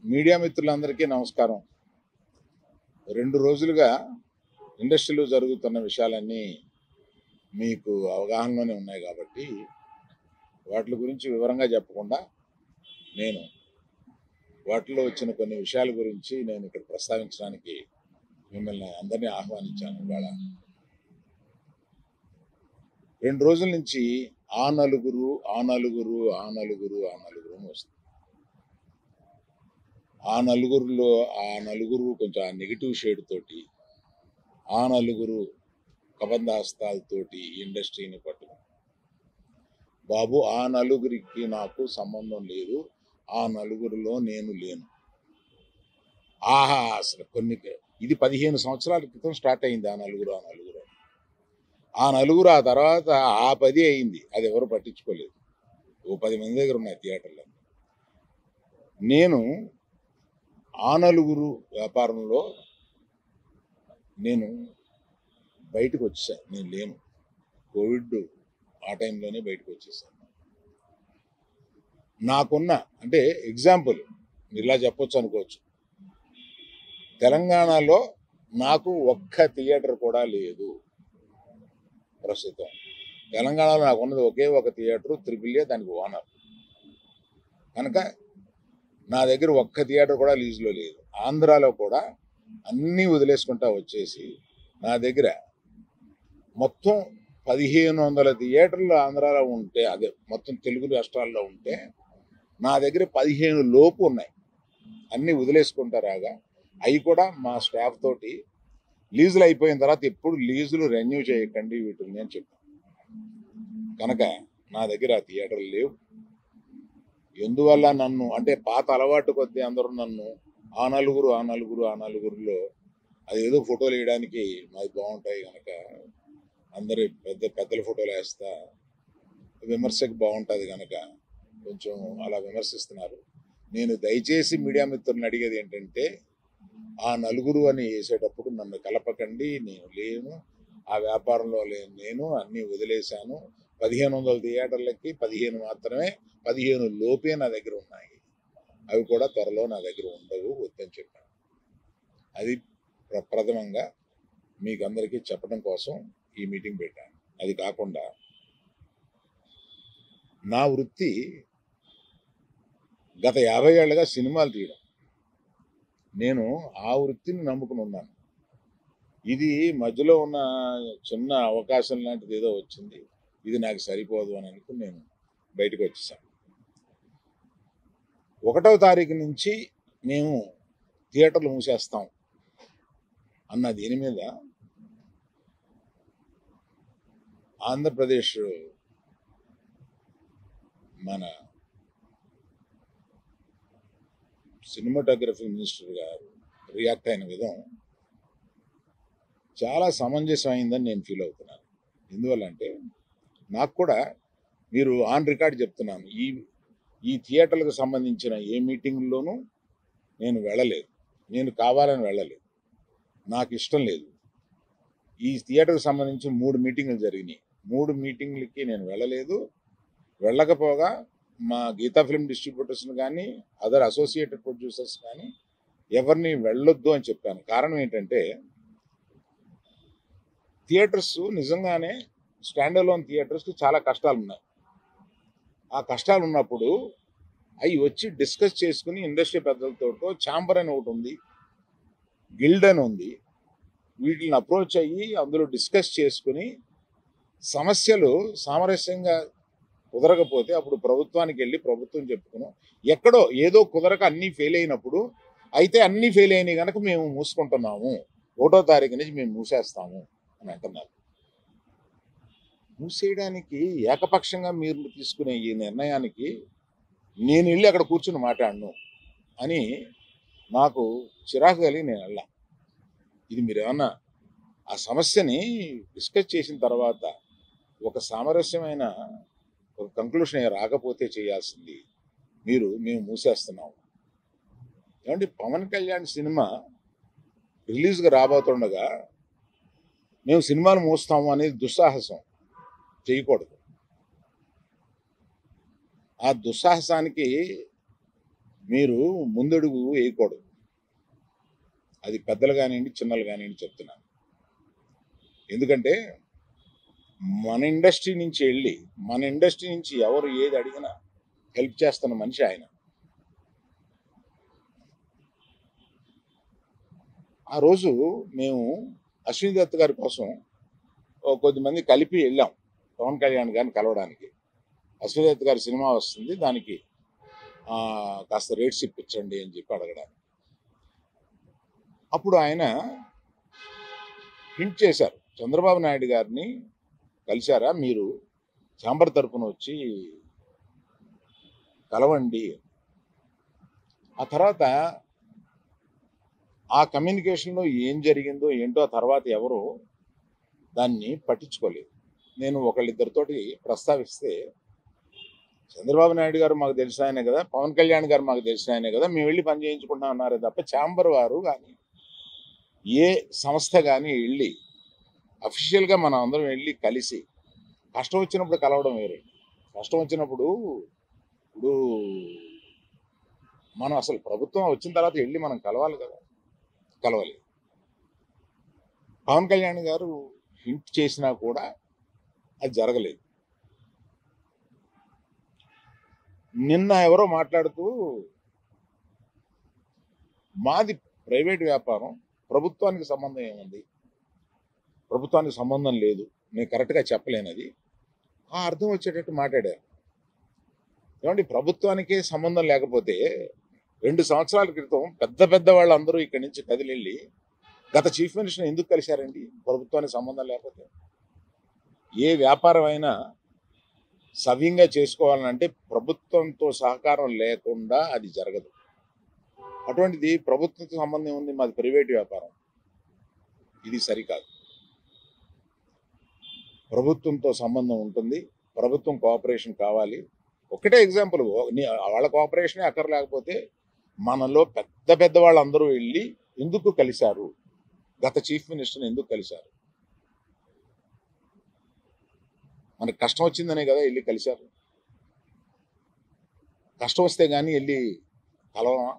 Media మిత్రులందరికీ నమస్కారం. 2 రోజులుగా ఇండస్ట్రీలో జరుగుతున్న విషయాలన్నీ మీకు అవగాహనలోనే ఉన్నాయి కాబట్టి వాటి గురించి వివరంగా చెప్పకుండా నేను వాటిలో వచ్చిన కొన్ని విషయాల గురించి నేను ఇక్కడ ప్రస్తావించడానికి మిమ్మల్ని అందరినీ ఆహ్వానించాను. ఇవాళ 2 రోజుల నుంచి ఆ నలుగురు అని వస్తుంది. ఆ నలుగురు కొంచెం ఆ నెగిటివ్ షేడ్ తోటి ఆ నలుగురు కబంధాస్తాలతోటి ఇండస్ట్రీని పట్టుకు బాబు ఆ నలుగురికి నాకు సంబంధం లేదు, ఆ నలుగురిలో నేను లేను. ఆహా అసలు ఇది 15 సంవత్సరాల క్రితం స్టార్ట్ అయింది ఆ నలుగురు ఆ తర్వాత ఆ 10 అయింది. అది ఎవరు పట్టించుకోలేదు. ఓ 10 మంది దగ్గర ఉన్నాయి థియేటర్లో. నేను ఆ నలుగురు వ్యాపారంలో నేను బయటకు వచ్చేసాను. నేను లేను. కోవిడ్ ఆ టైంలోనే బయటకు వచ్చేసాను. నాకున్న అంటే ఎగ్జాంపుల్ ఇలా చెప్పొచ్చు అనుకోవచ్చు. తెలంగాణలో నాకు ఒక్క థియేటర్ కూడా లేదు ప్రస్తుతం. తెలంగాణలో నాకు ఉన్నది ఒకే ఒక థియేటర్, AAA, దానికి ఓనర్. కనుక నా దగ్గర ఒక్క థియేటర్ కూడా లీజులో లేదు. ఆంధ్రాలో కూడా అన్నీ వదిలేసుకుంటా వచ్చేసి నా దగ్గర మొత్తం 1500 థియేటర్లు ఆంధ్రాలో ఉంటే, అదే మొత్తం తెలుగు రాష్ట్రాల్లో ఉంటే నా దగ్గర 15 లోపు ఉన్నాయి. అన్నీ వదిలేసుకుంటా రాగా అవి కూడా మా స్టాఫ్ తోటి లీజులు అయిపోయిన తర్వాత ఎప్పుడు లీజులు రెన్యూ చేయకండి వీటిని అని చెప్పాను. కనుక నా దగ్గర ఆ థియేటర్లు లేవు. ఎందువల్ల నన్ను అంటే పాత అలవాటు కొద్దీ అందరూ నన్ను ఆ నలుగురులో అదేదో ఫోటోలు వేయడానికి మాది బాగుంటాయి కనుక అందరి పెద్దల ఫోటోలు వేస్తా, విమర్శకు బాగుంటుంది కనుక కొంచెం అలా విమర్శిస్తున్నారు. నేను దయచేసి మీడియా మిత్రులను అడిగేది ఏంటంటే, ఆ నలుగురు అని వేసేటప్పుడు నన్ను కలపకండి. నేను లేను, ఆ వ్యాపారంలో లేను. నేను అన్నీ వదిలేశాను. 1500 థియేటర్లకి 15 మాత్రమే, 15 లోపే నా దగ్గర ఉన్నాయి. అవి కూడా త్వరలో నా దగ్గర ఉండవు, వద్దని చెప్పాను. అది ప్రథమంగా మీకు అందరికీ చెప్పడం కోసం ఈ మీటింగ్ పెట్టాను. అది కాకుండా నా వృత్తి గత 50 ఏళ్ళుగా సినిమాలు తీయడం. నేను ఆ వృత్తిని నమ్ముకుని ఉన్నాను. ఇది మధ్యలో ఉన్న చిన్న అవకాశం లాంటిది ఏదో వచ్చింది, ఇది నాకు సరిపోదు అని అనుకుని నేను బయటకు వచ్చేసాను. 1వ తారీఖు నుంచి మేము థియేటర్లు మూసేస్తాం అన్న దీని మీద ఆంధ్రప్రదేశ్ మన సినిమాటోగ్రఫీ మినిస్టర్ గారు రియాక్ట్ అయిన విధం చాలా సమంజసమైందని నేను ఫీల్ అవుతున్నాను. ఎందువల్లంటే నాకు కూడా మీరు ఆన్ రికార్డ్ చెప్తున్నాను, ఈ థియేటర్లకు సంబంధించిన ఏ మీటింగ్లోనూ నేను వెళ్ళలేదు. నేను కావాలని వెళ్ళలేదు, నాకు ఇష్టం లేదు. ఈ థియేటర్కి సంబంధించి 3 మీటింగులు జరిగినాయి. 3 మీటింగ్లకి నేను వెళ్ళలేదు. వెళ్ళకపోగా మా గీతా ఫిల్మ్ డిస్ట్రిబ్యూటర్స్ని కానీ అదర్ అసోసియేటెడ్ ప్రొడ్యూసర్స్ కానీ ఎవరిని వెళ్ళొద్దు అని చెప్పాను. కారణం ఏంటంటే, థియేటర్స్ నిజంగానే స్టాండ్ అలోన్ థియేటర్స్కి చాలా కష్టాలు ఉన్నాయి. ఆ కష్టాలు ఉన్నప్పుడు అవి వచ్చి డిస్కస్ చేసుకుని ఇండస్ట్రీ పెద్దలతో ఛాంబర్ అని ఒకటి ఉంది, గిల్డ్ అని ఉంది, వీటిని అప్రోచ్ అయ్యి అందులో డిస్కస్ చేసుకుని సమస్యలు సామరస్యంగా కుదరకపోతే అప్పుడు ప్రభుత్వానికి వెళ్ళి ప్రభుత్వం చెప్పుకున్నాం. ఎక్కడో ఏదో కుదరక అన్నీ ఫెయిల్ అయినప్పుడు అయితే అన్నీ ఫెయిల్ అయినాయి కనుక మేము మూసుకుంటున్నాము, 1వ తారీఖు నుంచి మేము మూసేస్తాము అని అంటున్నారు. మూసేయడానికి ఏకపక్షంగా మీరు తీసుకునే ఈ నిర్ణయానికి నేను వెళ్ళి అక్కడ కూర్చుని మాట్లాడను అని నాకు చిరాకు కలిగి నేను వెళ్ళా. ఇది మీరు ఏమన్నా ఆ సమస్యని డిస్కస్ చేసిన తర్వాత ఒక సామరస్యమైన ఒక కంక్లూషన్ రాకపోతే చేయాల్సింది మేము మూసేస్తున్నాము. ఏమంటే పవన్ కళ్యాణ్ సినిమా రిలీజ్గా రాబోతుండగా మేము సినిమాలు మూస్తాము అనేది దుస్సాహసం చేయకూడదు. ఆ దుస్సాహసానికి మీరు ముందడుగు వేయకూడదు. అది పెద్దలు కానివ్వండి, చిన్నలు కానివ్వండి చెప్తున్నాను. ఎందుకంటే మన ఇండస్ట్రీ నుంచి ఎవరు ఏది అడిగినా హెల్ప్ చేస్తున్న మనిషి ఆయన. ఆ రోజు మేము అశ్విని దత్ గారి కోసం కొద్దిమంది కలిపి వెళ్ళాం పవన్ కళ్యాణ్ గారిని కలవడానికి. అశ్విని దత్ గారి సినిమా వస్తుంది, దానికి కాస్త రేట్స్ ఇప్పించండి అని చెప్పి అడగడానికి. అప్పుడు ఆయన హింట్ చేశారు, చంద్రబాబు నాయుడు గారిని కలిశారా మీరు, ఛాంబర్ తరపున వచ్చి కలవండి. ఆ తర్వాత ఆ కమ్యూనికేషన్లో ఏం జరిగిందో ఏంటో ఆ తర్వాత ఎవరు దాన్ని పట్టించుకోలేదు. నేను ఒకళ్ళిద్దరితోటి ప్రస్తావిస్తే, చంద్రబాబు నాయుడు గారు మాకు తెలిసిన ఆయనే కదా, పవన్ కళ్యాణ్ గారు మాకు తెలిసిన ఆయనే కదా, మేము వెళ్ళి పని చేయించుకుంటాం అన్నారే తప్ప ఛాంబర్ వారు కానీ ఏ సంస్థ కానీ వెళ్ళి అఫీషియల్గా మనం అందరం వెళ్ళి కలిసి కష్టం వచ్చినప్పుడు కలవడం వేరే. కష్టం వచ్చినప్పుడు ఇప్పుడు మనం అసలు ప్రభుత్వం వచ్చిన తర్వాత వెళ్ళి మనం కలవాలి కదా, కలవాలి. పవన్ కళ్యాణ్ గారు హింట్ చేసినా కూడా అది జరగలేదు. నిన్న ఎవరో మాట్లాడుతూ, మాది ప్రైవేట్ వ్యాపారం, ప్రభుత్వానికి సంబంధం ఏముంది, ప్రభుత్వానికి సంబంధం లేదు, నేను కరెక్ట్గా చెప్పలేనది, ఆ అర్థం వచ్చేటట్టు మాట్లాడారు. ఏమండి, ప్రభుత్వానికే సంబంధం లేకపోతే 2 సంవత్సరాల క్రితం పెద్ద వాళ్ళందరూ ఇక్కడి నుంచి కదిలిళ్ళి గత చీఫ్ మినిస్టర్ ఎందుకు కలిశారండి? ప్రభుత్వానికి సంబంధం లేకపోతే. ఏ వ్యాపారం అయినా సవ్యంగా చేసుకోవాలంటే ప్రభుత్వంతో సహకారం లేకుండా అది జరగదు. అటువంటిది ప్రభుత్వంతో సంబంధం ఉంది, మాది ప్రైవేట్ వ్యాపారం, ఇది సరికాదు. ప్రభుత్వంతో సంబంధం ఉంటుంది, ప్రభుత్వం కోఆపరేషన్ కావాలి. ఒకటే ఎగ్జాంపుల్, వాళ్ళ కోఆపరేషనే అక్కర్లేకపోతే మనలో పెద్ద వాళ్ళందరూ వెళ్ళి ఎందుకు కలిశారు, గత చీఫ్ మినిస్టర్ని ఎందుకు కలిశారు? మనకు కష్టం వచ్చిందనే కదా వెళ్ళి కలిశారు. కష్టం వస్తే కానీ వెళ్ళి కలవమా?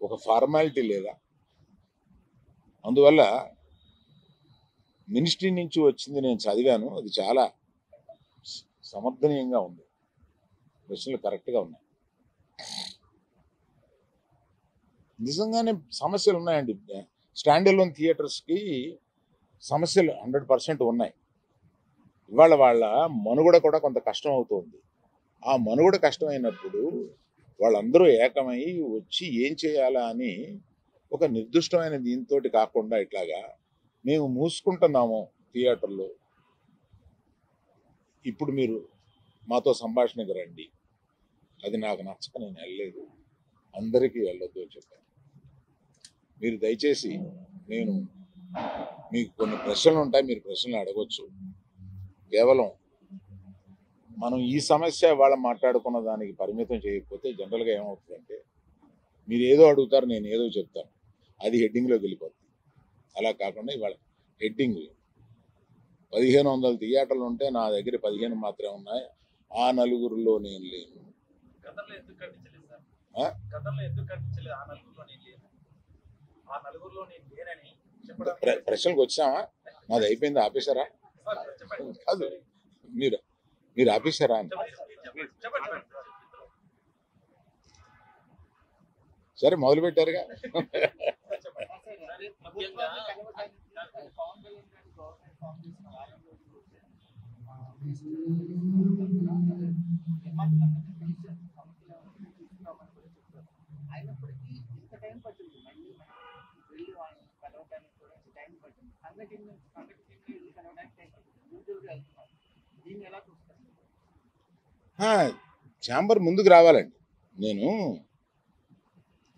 ఒక ఫార్మాలిటీ లేదా? అందువల్ల మినిస్ట్రీ నుంచి వచ్చింది నేను చదివాను, అది చాలా సమర్థనీయంగా ఉంది, ప్రశ్నలు కరెక్ట్గా ఉన్నాయి. నిజంగానే సమస్యలు ఉన్నాయండి. స్టాండ్ అలోన్ థియేటర్స్కి సమస్యలు 100% ఉన్నాయి. ఇవాళ వాళ్ళ మనుగడ కూడా కొంత కష్టం అవుతుంది. ఆ మనుగడ కష్టమైనప్పుడు వాళ్ళందరూ ఏకమై వచ్చి ఏం చేయాలా అని ఒక నిర్దిష్టమైన దీంతో కాకుండా ఇట్లాగా మేము మూసుకుంటున్నాము థియేటర్లో, ఇప్పుడు మీరు మాతో సంభాషణకు రండి, అది నాకు నచ్చక నేను వెళ్ళలేదు, అందరికీ వెళ్ళొద్దు అని చెప్పాను. మీరు దయచేసి, నేను మీకు కొన్ని ప్రశ్నలు ఉంటాయి, మీరు ప్రశ్నలు అడగొచ్చు. కేవలం మనం ఈ సమస్య వాళ్ళ మాట్లాడుకున్న దానికి పరిమితం చేయకపోతే జనరల్గా ఏమవుతుందంటే, మీరు ఏదో అడుగుతారు, నేను ఏదో చెప్తాను, అది హెడ్డింగ్లోకి వెళ్ళిపోతుంది. అలా కాకుండా ఇవాళ హెడ్డింగ్ 1500 థియేటర్లు ఉంటే నా దగ్గర 15 మాత్రమే ఉన్నాయి, ఆ నలుగురిలో నేను లేను. ప్రశ్నలకు వచ్చామా? నాది అయిపోయింది, ఆపేశారా? కాదు, మీరు ఆపేశారా అని. సరే, మొదలు పెట్టారుగా. ఛాంబర్ ముందుకు రావాలండి.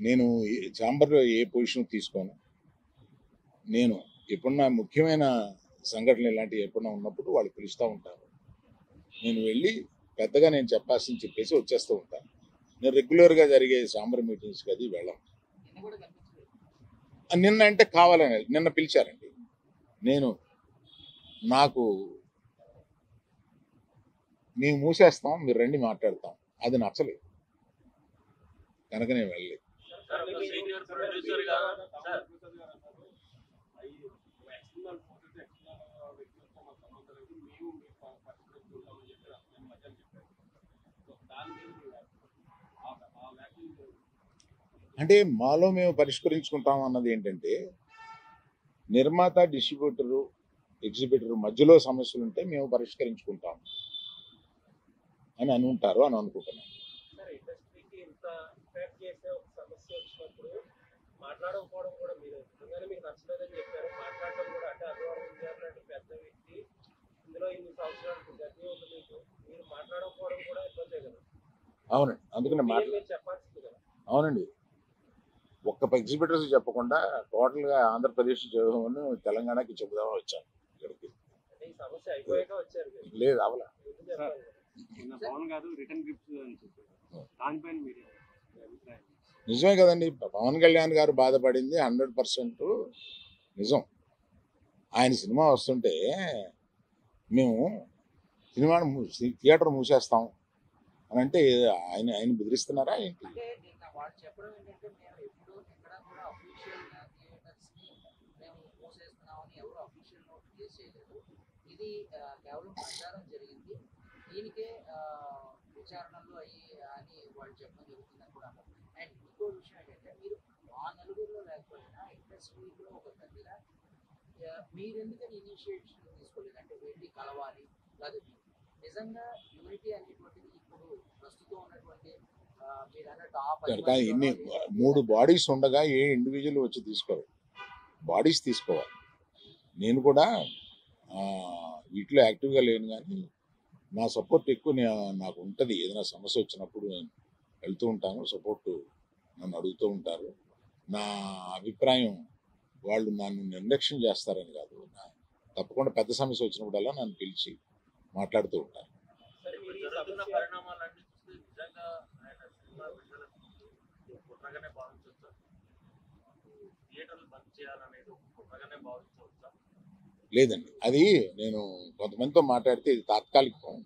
నేను ఛాంబర్లో ఏ పొజిషన్ తీసుకోను. నేను ఎప్పుడన్నా ముఖ్యమైన సంఘటనలు ఇలాంటివి ఎప్పుడన్నా ఉన్నప్పుడు వాళ్ళు పిలుస్తూ ఉంటారు, నేను వెళ్ళి పెద్దగా నేను చెప్పాల్సింది చెప్పేసి వచ్చేస్తూ ఉంటాను. నేను రెగ్యులర్గా జరిగే ఛాంబర్ మీటింగ్స్కి అది వెళ్ళాను. నిన్న అంటే కావాలని నిన్న పిలిచారండి. మేము మూసేస్తాం, మీరు రండి మాట్లాడతాం, అది నచ్చలేదు. కనుక నేను వెళ్ళలేదు. అంటే మాలో మేము పరిష్కరించుకుంటాం అన్నది ఏంటంటే, నిర్మాత, డిస్ట్రిబ్యూటరు, ఎగ్జిబిటర్ మధ్యలో సమస్యలు ఉంటే మేము పరిష్కరించుకుంటాం అని అనుకుంటారు అని అనుకుంటున్నాను. మాట్లాడకపోవడం కూడా మీరు నిజంగానే మీకు నచ్చలేదని చెప్పారు. మాట్లాడటం కూడా అంటే అభివృద్ధి చేయాలంటే పెద్ద వ్యక్తి ఇందులో ఇన్ని సంవత్సరాలకు గతి ఉంది మీకు, మీరు మాట్లాడకపోవడం కూడా ఇబ్బందే కదా. అవునండి, అందుకని మీరు చెప్పాల్సింది కదా. అవునండి, ఒక్క ఎగ్జిబిటర్స్ చెప్పకుండా టోటల్గా ఆంధ్రప్రదేశ్ తెలంగాణకి చెబుదామని వచ్చాను ఇక్కడికి. అంటే ఈ సమస్య అయిపోయాక వచ్చారు మీరు. లేదు అవలా పవన్ గారు రిటర్న్ గిఫ్ట్స్ అని చెప్పారు, దానిపైన మీరు అభిప్రాయం? నిజమే కదండి, పవన్ కళ్యాణ్ గారు బాధపడింది 100% నిజం. ఆయన సినిమా వస్తుంటే మేము థియేటర్ మూసేస్తాం అని అంటే ఆయన బెదిరిస్తున్నారా ఏంటి? అంటే వాళ్ళు చెప్పడం ఏంటంటే మేము ఎప్పుడు ఎక్కడ కూడా అఫీషియల్ థియేటర్స్ని మేము మూసేస్తున్నామని ఎవరు అఫీషియల్ నోట్ చేయలేదు. ఇది కేవలం ప్రచారం జరిగింది, దీనికే విచారణలు అయ్యి అని వాళ్ళు చెప్పడం జరుగుతుందని కూడా అన్నారు. అండ్ ఇంకో విషయం ఏంటంటే మీరు ఆ నలుగురిలో లేకపోయినా ఇండస్ట్రీలో ఒక గదిగా మీరు ఎందుకని ఇనిషియేటివ్ తీసుకోలేదు? అంటే వెళ్ళి కలవాలి, లేదా నిజంగా యూనిటీ అనేటువంటిది ఇప్పుడు ప్రస్తుతం ఉన్నటువంటి కానీ ఇన్ని 3 బాడీస్ ఉండగా ఏ ఇండివిజువల్ వచ్చి తీసుకోరు, బాడీస్ తీసుకోవాలి. నేను కూడా వీటిలో యాక్టివ్గా లేను, కానీ నా సపోర్ట్ ఎక్కువ నాకు ఉంటుంది. ఏదైనా సమస్య వచ్చినప్పుడు నేను వెళ్తూ ఉంటాను, సపోర్టు నన్ను అడుగుతూ ఉంటారు. నా అభిప్రాయం వాళ్ళు నన్ను నిర్లక్ష్యం చేస్తారని కాదు, తప్పకుండా పెద్ద సమస్య వచ్చినప్పుడల్లా నన్ను పిలిచి మాట్లాడుతూ ఉంటాను. లేదండి, అది నేను కొంతమందితో మాట్లాడితే ఇది తాత్కాలికం,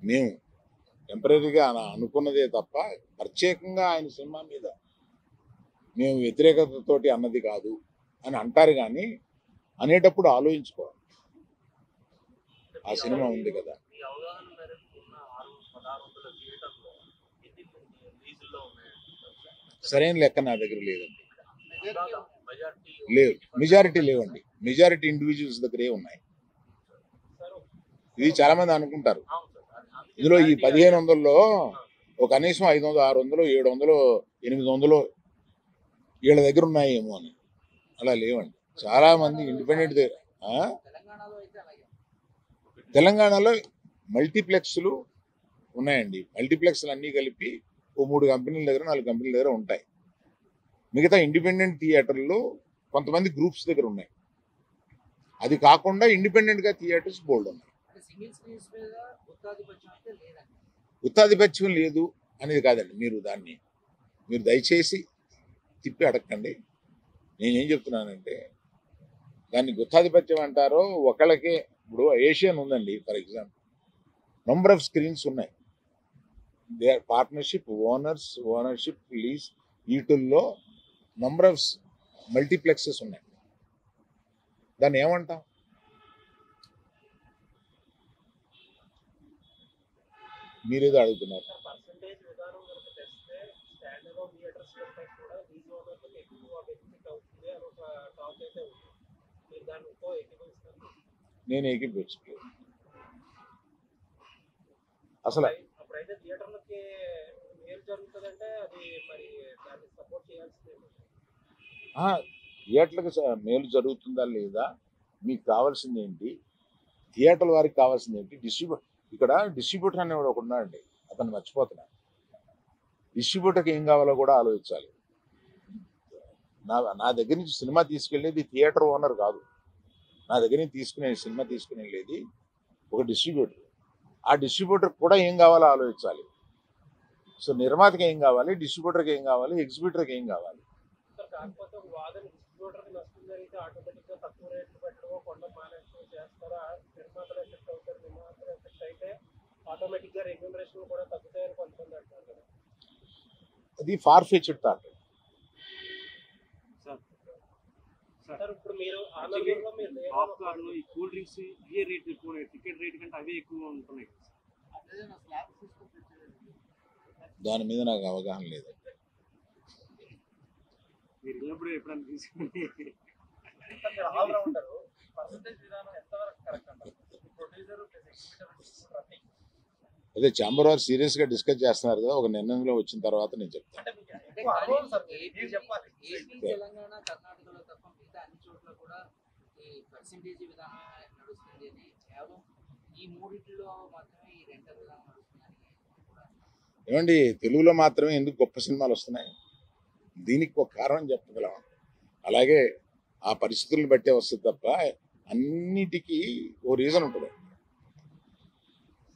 మేము టెంపరీగా అనుకున్నదే తప్ప ప్రత్యేకంగా ఆయన సినిమా మీద మేము వ్యతిరేకతతోటి అన్నది కాదు అని అంటారు. కానీ అనేటప్పుడు ఆలోచించుకోవాలి, ఆ సినిమా ఉంది కదా. సరైన లెక్క నా దగ్గర లేదండి, లేవు, మెజారిటీ లేవండి, మెజారిటీ ఇండివిజువల్స్ దగ్గరే ఉన్నాయి. ఇది చాలా మంది అనుకుంటారు, ఇందులో ఈ 1500లో ఒక కనీసం 500, 600, 700, 800 వీళ్ళ దగ్గర ఉన్నాయేమో అని. అలా లేవండి, చాలా మంది ఇండిపెండెంట్ దగ్గర. తెలంగాణలో మల్టీప్లెక్స్లు ఉన్నాయండి, మల్టీప్లెక్స్లు అన్నీ కలిపి ఓ 3 కంపెనీల దగ్గర 4 కంపెనీల దగ్గర ఉంటాయి. మిగతా ఇండిపెండెంట్ థియేటర్లు కొంతమంది గ్రూప్స్ దగ్గర ఉన్నాయి. అది కాకుండా ఇండిపెండెంట్గా థియేటర్స్ బోల్డ్ ఉన్నాయి. గుత్తాధిపత్యం లేదు అనేది కాదండి, మీరు దయచేసి తిప్పి అడగండి. నేనేం చెప్తున్నానంటే దాన్ని గుత్తాధిపత్యం అంటారో ఒకళ్ళకే. ఇప్పుడు ఏషియన్ ఉందండి for example, number of screens ఉన్నాయి, they are partnership, ownership, lease, వీటిల్లో నంబర్ ఆఫ్ మల్టీప్లెక్సెస్ ఉన్నాయి. దాన్ని ఏమంటాం? మీరేదో అడుగుతున్నారు. నేను ఏకీపించలేదు అసలు. థియేటర్లకు మేలు జరుగుతుందా లేదా, మీకు కావాల్సింది ఏంటి, థియేటర్ల వారికి కావాల్సింది ఏంటి, ఇక్కడ డిస్ట్రిబ్యూటర్ అనేవాడు ఒకడు ఉన్నాడండి, అతను మర్చిపోతున్నాను. డిస్ట్రిబ్యూటర్కి ఏం కావాలో కూడా ఆలోచించాలి. నా దగ్గర నుంచి సినిమా తీసుకెళ్ళేది థియేటర్ ఓనర్ కాదు, నా దగ్గర నుంచి సినిమా తీసుకునేది ఒక డిస్ట్రిబ్యూటర్. ఆ డిస్ట్రిబ్యూటర్ కూడా ఏం కావాలో ఆలోచించాలి. సో నిర్మాతకి ఏం కావాలి, డిస్ట్రిబ్యూటర్కి ఏం కావాలి, ఎగ్జిబిటర్కి ఏం కావాలి. అది ఫార్ ఫెచ్డ్ థాట్. సార్ ఇప్పుడు మీరు ఆనందంలో మీరు పాప్కార్న్ ఈ కూల్ డ్రింక్స్ ఇవే రేట్ ఎక్కువ టికెట్ రేట్ కంటే అవే ఎక్కువ ఉంటున్నాయి. దాని మీద నాకు అవగాహన లేదు. మీరు వెళ్ళినప్పుడు ఎప్పుడైనా తీసుకుని ఉంటారు పర్సంటేజ్ విధానం ఎంతవరకు కరెక్ట్ అంటారు? ప్రొడ్యూసర్ ప్లస్ ఎగ్జిబిటర్ రన్నింగ్ అదే ఛాంబర్ వారు సీరియస్ గా డిస్కస్ చేస్తున్నారు కదా, ఒక నిర్ణయంలో వచ్చిన తర్వాత నేను చెప్తాను. అంటే మీకు ఎక్కువ అనుభవం సార్ మీరు చెప్పాలి. ఏపీ, తెలంగాణ, కర్ణాటకలో తప్ప మిగతా అన్ని చోట్ల కూడా ఈ పర్సంటేజ్ విధానం నడుస్తుంది అని, కేవలం ఈ మూడింటిలో మాత్రమే ఈ రెంటల్ విధానం నడుస్తుందని కూడా. ఏమండి, తెలుగులో మాత్రమే ఎందుకు గొప్ప సినిమాలు వస్తున్నాయి? దీనికి ఒక కారణం చెప్పగలం. అలాగే ఆ పరిస్థితులను బట్టే వస్తుంది తప్ప అన్నిటికీ ఓ రీజన్ ఉంటుంది.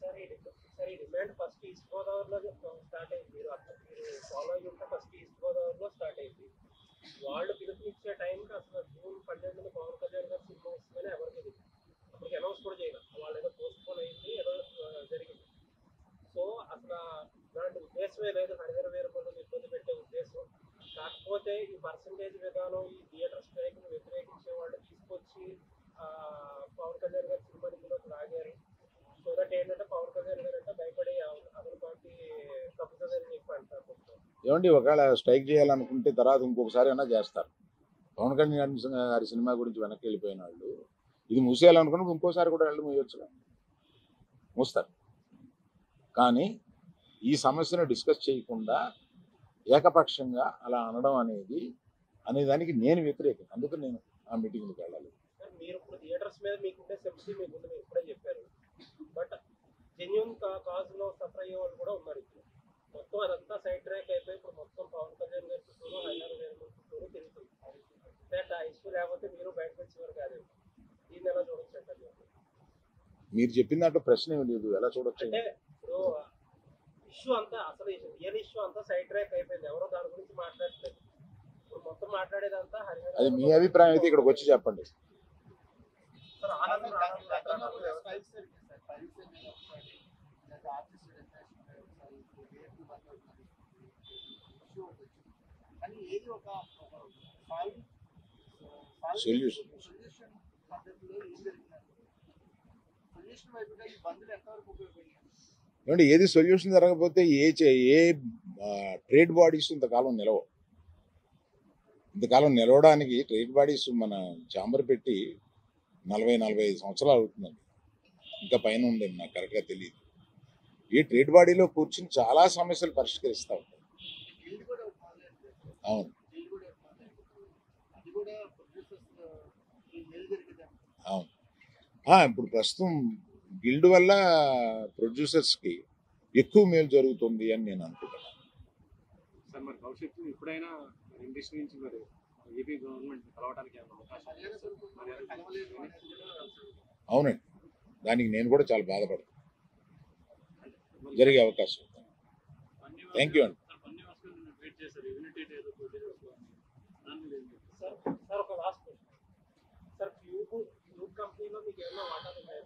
సార్ ఈ డిమాండ్ ఫస్ట్ ఈస్ట్ గోదావరిలో స్టార్ట్ అయింది. మీరు ఫాలో అయ్యి ఉంటే ఫస్ట్ ఈస్ట్ గోదావరిలో స్టార్ట్ అయింది. వాళ్ళు పిలుపునిచ్చే టైంకి అసలు జూన్ 12 పవన్ కళ్యాణ్ గారు సినిమా వస్తుందని ఎవరికి తెలియదు. అప్పటికి అనౌన్స్ కూడా చేయలేదు. వాళ్ళు ఏదో పోస్ట్పోన్ అయింది, ఏదో జరిగింది. సో అసలు ఇలాంటి ఉద్దేశమే లేదు హరిహర వీరమల్లుని ఇబ్బంది పెట్టే ఉద్దేశం. కాకపోతే ఈ పర్సంటేజ్ విధానం, ఈ థియేటర్ స్ట్రైక్ ను వ్యతిరేకించే వాళ్ళు తీసుకొచ్చి పవన్ కళ్యాణ్ గారి సినిమా ఇందులోకి లాగారు. సో దట్ ఏంటంటే పవన్ కళ్యాణ్ గారు అంటే భయపడి అదర్ పార్టీ తప్పుతుందని చెప్పి అంటారు. ఏమండి, ఒకవేళ స్ట్రైక్ చేయాలనుకుంటే తర్వాత ఇంకొకసారి అయినా చేస్తారు. పవన్ కళ్యాణ్ గారి సినిమా గురించి వెనక్కి వెళ్ళిపోయిన వాళ్ళు ఇది మూసేయాలనుకున్నప్పుడు ఇంకోసారి కూడా వెళ్ళి మూయొచ్చుగా, మూస్తారు. కానీ ఈ సమస్యను డిస్కస్ చేయకుండా ఏకపక్షంగా అలా అనడం అనేదానికి నేను వ్యతిరేకం. అందుకని నేను ఆ మీటింగ్కి వెళ్ళాలి. మీరు ఇప్పుడు థియేటర్స్ మీద మీకుండే సెంపతి మీకుండే, మీరు ఇప్పుడే చెప్పారు. బట్ జెన్యున్ కాజ్ లో సఫర్ అయ్యే వాళ్ళు కూడా ఉన్నారు. ఇప్పుడు మొత్తం అదంతా సైడ్ ట్రాక్ అయిపోయి ఇప్పుడు మొత్తం పవన్ కళ్యాణ్ గారి చుట్టూరు, హరిహర వీరమల్లు చుట్టూరు తిరుగుతుంది. దట్ ఆ ఇష్యూ లేకపోతే మీరు బయటకు వచ్చేవారు కాదు. దీన్ని ఎలా చూడొచ్చు అంటే మీరు చెప్పిన దాంట్లో ప్రశ్న ఏమి లేదు, ఎలా చూడొచ్చు అంటే ఇప్పుడు ఇష్యూ అంతా అసలు రియల్ ఇష్యూ అంతా సైడ్ ట్రాక్ అయిపోయింది. ఎవరో దాని గురించి మాట్లాడలేదు. ఇప్పుడు మొత్తం మాట్లాడేదంతా హరిహర. అది మీ అభిప్రాయం అయితే ఇక్కడికి వచ్చి చెప్పండి. సార్ ఆనందం కానీ ఏది ఒక సొల్యూషన్ పద్ధతిలో ఏం జరిగినారు? సొల్యూషన్ వైపుగా ఈ బంధులు ఎంతవరకు ఉపయోగపడినాయి? ఏమంటే ఏది సొల్యూషన్ జరగకపోతే ఏ ట్రేడ్ బాడీస్ ఇంతకాలం నిలవు. ఇంతకాలం నిలవడానికి ట్రేడ్ బాడీస్ మన ఛాంబర్ పెట్టి 40-45 సంవత్సరాలు అవుతుందండి. ఇంకా పైన ఉండేది, నాకు కరెక్ట్గా తెలియదు. ఈ ట్రేడ్ బాడీలో కూర్చుని చాలా సమస్యలు పరిష్కరిస్తూ ఉంటాయి. అవును అవును. ఇప్పుడు ప్రస్తుతం గిల్డ్ వల్ల ప్రొడ్యూసర్స్కి ఎక్కువ మేలు జరుగుతుంది అని నేను అనుకుంటున్నాను. సార్ మరి భవిష్యత్తు ఎప్పుడైనా ఇండస్ట్రీ నుంచి మరి ఏపీ గవర్నమెంట్ కలవడానికి అవకాశం? అవునండి, దానికి నేను కూడా చాలా బాధపడతాను. జరిగే అవకాశం. థ్యాంక్ యూ అండి. సార్ ఒక లాస్ట్ క్వశ్చన్. సార్ క్యూబ్ కంపెనీలో మీకు ఏమైనా వాటాలు ఉన్నాయా?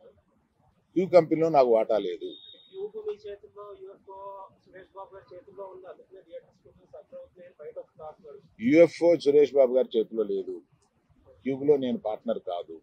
క్యూ కంపెనీలో నాకు వాటా లేదు. క్యూబ్ మీ చేతుల్లో, యూఎఫ్ఓ సురేష్ బాబు గారి చేతుల్లో ఉంది. అందుకనే థియేటర్స్ కోసం సఫర్ అవుతున్నాయి బయట ఒక టాక్. యూఎఫ్ఓ సురేష్ బాబు గారి చేతిలో లేదు. క్యూబ్లో నేను పార్ట్నర్ కాదు.